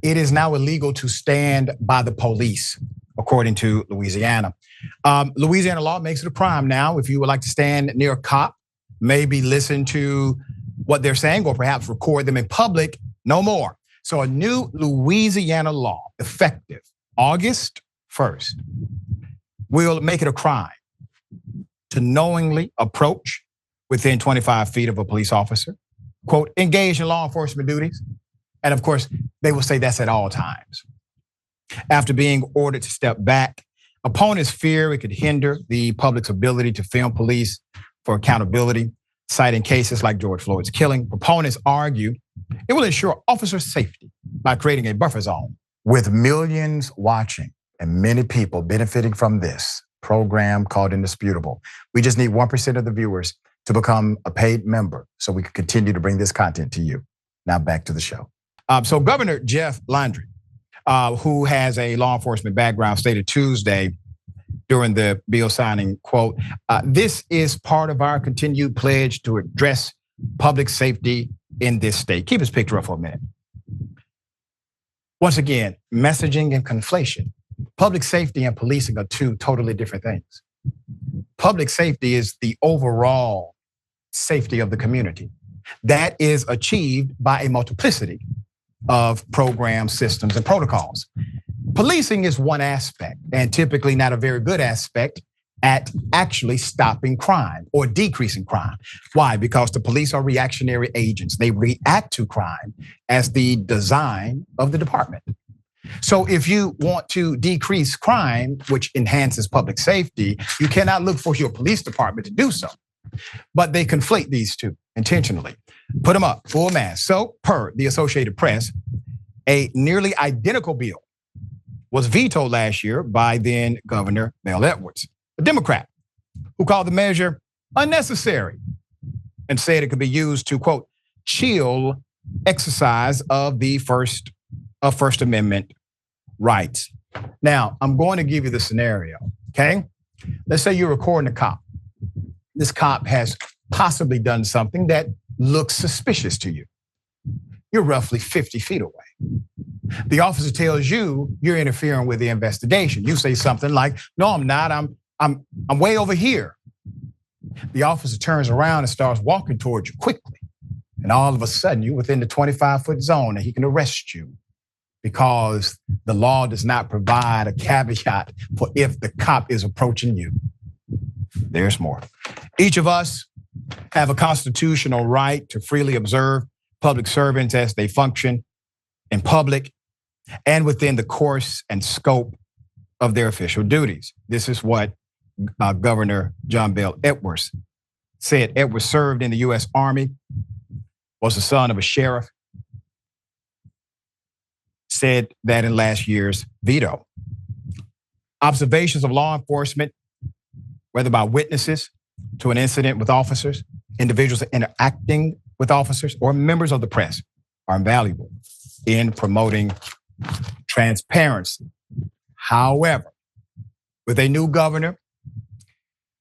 It is now illegal to stand by the police, according to Louisiana. Louisiana law makes it a crime now if you would like to stand near a cop, maybe listen to what they're saying or perhaps record them in public, no more. So a new Louisiana law, effective August 1st, will make it a crime to knowingly approach within 25 feet of a police officer, quote, engage in law enforcement duties. And of course, they will say that's at all times. After being ordered to step back, opponents fear it could hinder the public's ability to film police for accountability, citing cases like George Floyd's killing. Proponents argue it will ensure officer safety by creating a buffer zone. With millions watching and many people benefiting from this program called Indisputable, we just need 1% of the viewers to become a paid member so we can continue to bring this content to you. Now back to the show. So Governor Jeff Landry, who has a law enforcement background, stated Tuesday during the bill signing, quote, this is part of our continued pledge to address public safety in this state. Keep his picture up for a minute. Once again, messaging and conflation. Public safety and policing are two totally different things. Public safety is the overall safety of the community. That is achieved by a multiplicity of programs, systems, and protocols. Policing is one aspect, and typically not a very good aspect at actually stopping crime or decreasing crime. Why? Because the police are reactionary agents. They react to crime as the design of the department. So if you want to decrease crime, which enhances public safety, you cannot look for your police department to do so. But they conflate these two intentionally. Put them up, full mass. So per the Associated Press, a nearly identical bill was vetoed last year by then Governor Mel Edwards, a Democrat, who called the measure unnecessary and said it could be used to, quote, chill exercise of the First Amendment rights. Now, I'm going to give you the scenario, okay? Let's say you're recording a cop. This cop has possibly done something that looks suspicious to you. You're roughly 50 feet away. The officer tells you you're interfering with the investigation. You say something like, no, I'm not, I'm way over here. The officer turns around and starts walking towards you quickly. And all of a sudden you're within the 25-foot zone and he can arrest you because the law does not provide a caveat for if the cop is approaching you. There's more. Each of us have a constitutional right to freely observe public servants as they function in public and within the course and scope of their official duties. This is what Governor John Bel Edwards said. Edwards served in the U.S. Army, was the son of a sheriff, said that in last year's veto. Observations of law enforcement, whether by witnesses to an incident with officers, individuals interacting with officers, or members of the press, are invaluable in promoting transparency. However, with a new governor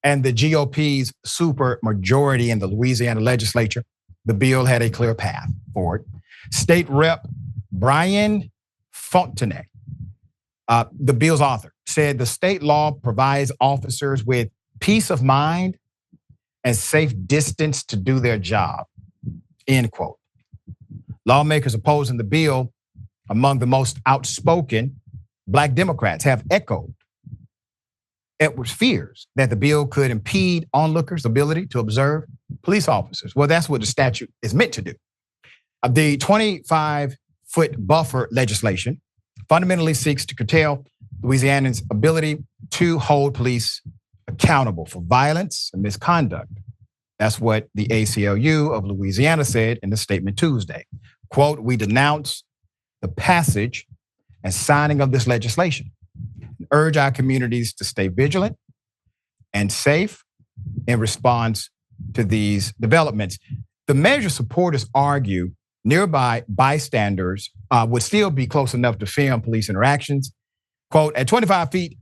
and the GOP's super majority in the Louisiana legislature, the bill had a clear path forward. State Rep. Brian Fontenay, the bill's author, said the state law provides officers with peace of mind and safe distance to do their job, end quote. Lawmakers opposing the bill, among the most outspoken Black Democrats, have echoed Edwards' fears that the bill could impede onlookers' ability to observe police officers. Well, that's what the statute is meant to do. The 25-foot buffer legislation fundamentally seeks to curtail Louisiana's ability to hold police accountable for violence and misconduct. That's what the ACLU of Louisiana said in the statement Tuesday. Quote, we denounce the passage and signing of this legislation and urge our communities to stay vigilant and safe in response to these developments. The measure supporters argue nearby bystanders would still be close enough to film police interactions. Quote, at 25 feet,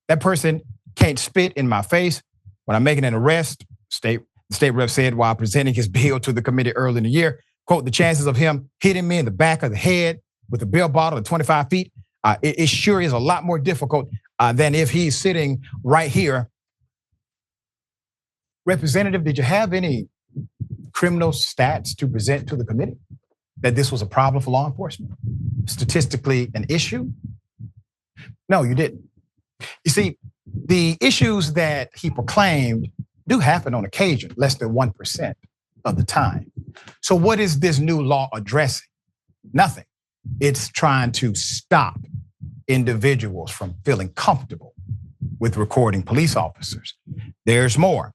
that person can't spit in my face when I'm making an arrest, the state rep said while presenting his bill to the committee early in the year. Quote, the chances of him hitting me in the back of the head with a beer bottle at 25 feet, it sure is a lot more difficult than if he's sitting right here. Representative, did you have any criminal stats to present to the committee that this was a problem for law enforcement? Statistically an issue? No, you didn't. You see, the issues that he proclaimed do happen on occasion, less than 1% of the time. So what is this new law addressing? Nothing. It's trying to stop individuals from feeling comfortable with recording police officers. There's more.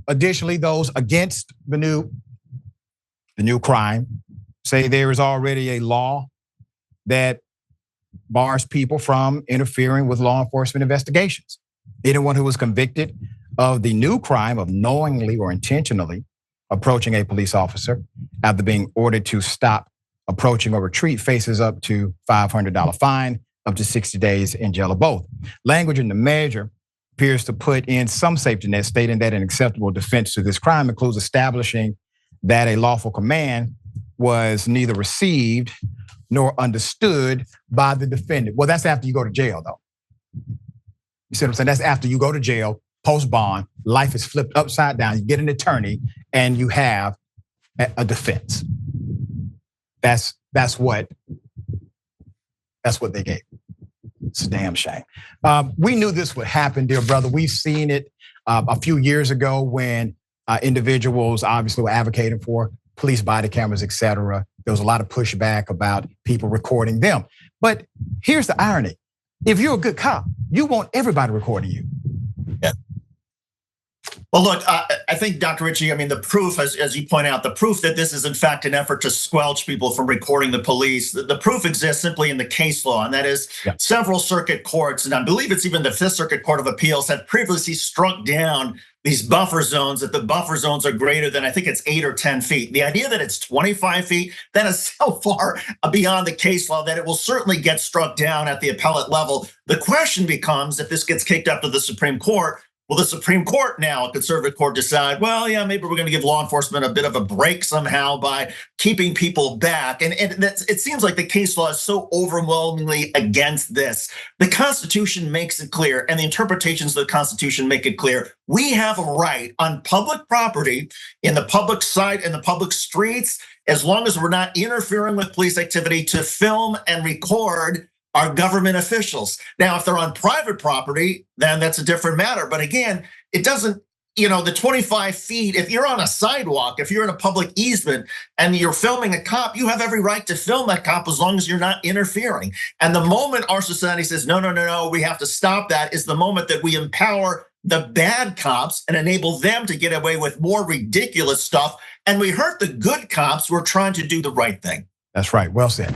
Additionally, those against the new crime say there is already a law that bars people from interfering with law enforcement investigations. Anyone who was convicted of the new crime of knowingly or intentionally approaching a police officer after being ordered to stop approaching or retreat faces up to $500 fine, up to 60 days in jail or both. Language in the measure appears to put in some safety net, stating that an acceptable defense to this crime includes establishing that a lawful command was neither received nor understood by the defendant. Well, that's after you go to jail, though. You see what I'm saying? That's after you go to jail, post bond, life is flipped upside down. You get an attorney and you have a defense. That's what they gave. It's a damn shame. We knew this would happen, dear brother. We've seen it a few years ago when individuals obviously were advocating for police body cameras, et cetera. There was a lot of pushback about people recording them. But here's the irony. If you're a good cop, you want everybody recording you. Yeah. Well, look, I think, Dr. Richey, I mean, the proof, as you point out, the proof that this is in fact an effort to squelch people from recording the police, the proof exists simply in the case law, and that is several circuit courts, and I believe it's even the Fifth Circuit Court of Appeals, have previously struck down these buffer zones, that the buffer zones are greater than, I think it's 8 or 10 feet. The idea that it's 25 feet, that is so far beyond the case law that it will certainly get struck down at the appellate level. The question becomes, if this gets kicked up to the Supreme Court, will the Supreme Court now, a conservative court, decide, well, yeah, maybe we're gonna give law enforcement a bit of a break somehow by keeping people back? And it seems like the case law is so overwhelmingly against this. The Constitution makes it clear, and the interpretations of the Constitution make it clear. We have a right on public property, in the public site, in the public streets, as long as we're not interfering with police activity, to film and record our government officials. Now, if they're on private property, then that's a different matter. But again, it doesn't, the 25 feet, if you're on a sidewalk, if you're in a public easement and you're filming a cop, you have every right to film that cop as long as you're not interfering. And the moment our society says, no, we have to stop that, is the moment that we empower the bad cops and enable them to get away with more ridiculous stuff. And we hurt the good cops who are trying to do the right thing. That's right, well said.